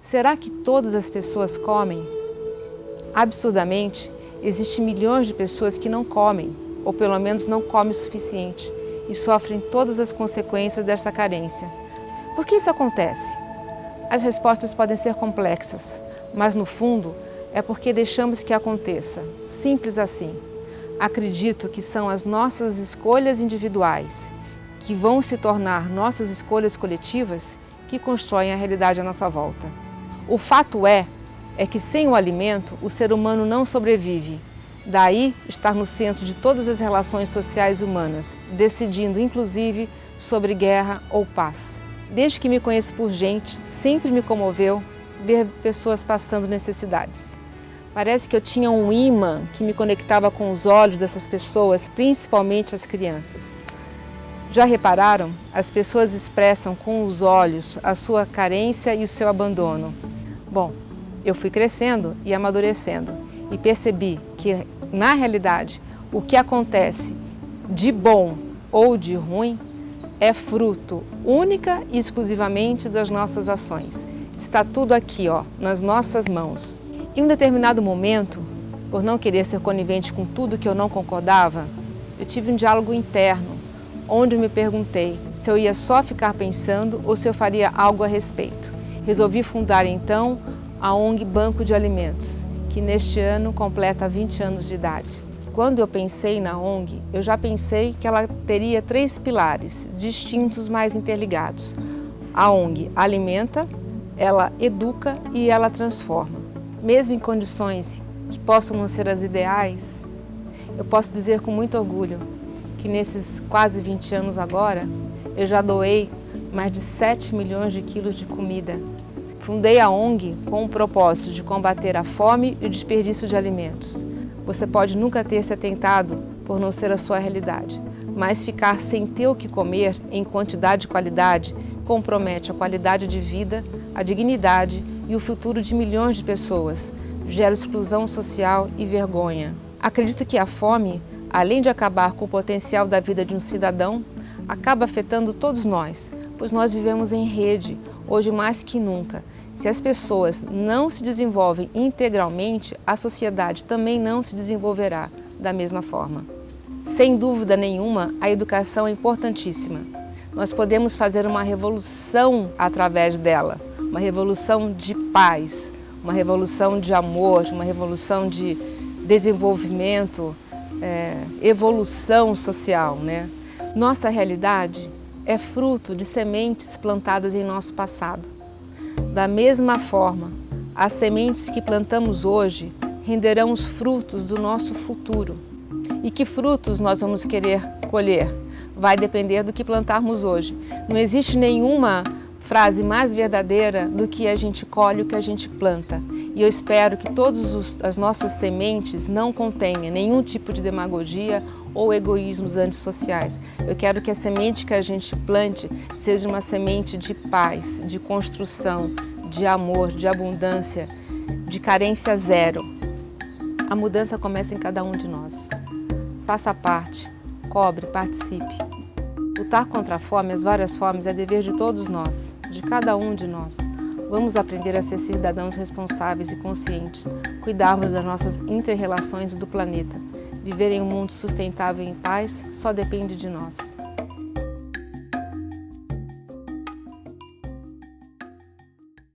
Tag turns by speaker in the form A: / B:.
A: Será que todas as pessoas comem? Absurdamente, existem milhões de pessoas que não comem, ou pelo menos não comem o suficiente, e sofrem todas as consequências dessa carência. Por que isso acontece? As respostas podem ser complexas, mas no fundo é porque deixamos que aconteça, simples assim. Acredito que são as nossas escolhas individuais, que vão se tornar nossas escolhas coletivas, que constroem a realidade à nossa volta. O fato é que sem o alimento o ser humano não sobrevive. Daí estar no centro de todas as relações sociais humanas, decidindo inclusive sobre guerra ou paz. Desde que me conheço por gente, sempre me comoveu ver pessoas passando necessidades. Parece que eu tinha um imã que me conectava com os olhos dessas pessoas, principalmente as crianças. Já repararam? As pessoas expressam com os olhos a sua carência e o seu abandono. Bom, eu fui crescendo e amadurecendo e percebi que, na realidade, o que acontece de bom ou de ruim é fruto única e exclusivamente das nossas ações. Está tudo aqui, nas nossas mãos. Em um determinado momento, por não querer ser conivente com tudo que eu não concordava, eu tive um diálogo interno, onde eu me perguntei se eu ia só ficar pensando ou se eu faria algo a respeito. Resolvi fundar então a ONG Banco de Alimentos, que neste ano completa 20 anos de idade. Quando eu pensei na ONG, eu já pensei que ela teria 3 pilares distintos, mas interligados. A ONG alimenta, ela educa e ela transforma. Mesmo em condições que possam não ser as ideais, eu posso dizer com muito orgulho que nesses quase 20 anos agora, eu já doei mais de 7 milhões de quilos de comida. Fundei a ONG com o propósito de combater a fome e o desperdício de alimentos. Você pode nunca ter se atentado por não ser a sua realidade, mas ficar sem ter o que comer em quantidade e qualidade compromete a qualidade de vida, a dignidade e o futuro de milhões de pessoas, gera exclusão social e vergonha. Acredito que a fome, além de acabar com o potencial da vida de um cidadão, acaba afetando todos nós, pois nós vivemos em rede, hoje mais que nunca. Se as pessoas não se desenvolvem integralmente, a sociedade também não se desenvolverá da mesma forma. Sem dúvida nenhuma, a educação é importantíssima. Nós podemos fazer uma revolução através dela, uma revolução de paz, uma revolução de amor, uma revolução de desenvolvimento, evolução social, né? Nossa realidade é fruto de sementes plantadas em nosso passado. Da mesma forma, as sementes que plantamos hoje renderão os frutos do nosso futuro. E que frutos nós vamos querer colher? Vai depender do que plantarmos hoje. Não existe nenhuma frase mais verdadeira do que a gente colhe o que a gente planta. E eu espero que todas as nossas sementes não contenham nenhum tipo de demagogia ou egoísmos antissociais. Eu quero que a semente que a gente plante seja uma semente de paz, de construção, de amor, de abundância, de carência zero. A mudança começa em cada um de nós. Faça parte, cobre, participe. Lutar contra a fome, as várias fomes, é dever de todos nós, de cada um de nós. Vamos aprender a ser cidadãos responsáveis e conscientes, cuidarmos das nossas inter-relações do planeta. Viver em um mundo sustentável e em paz só depende de nós.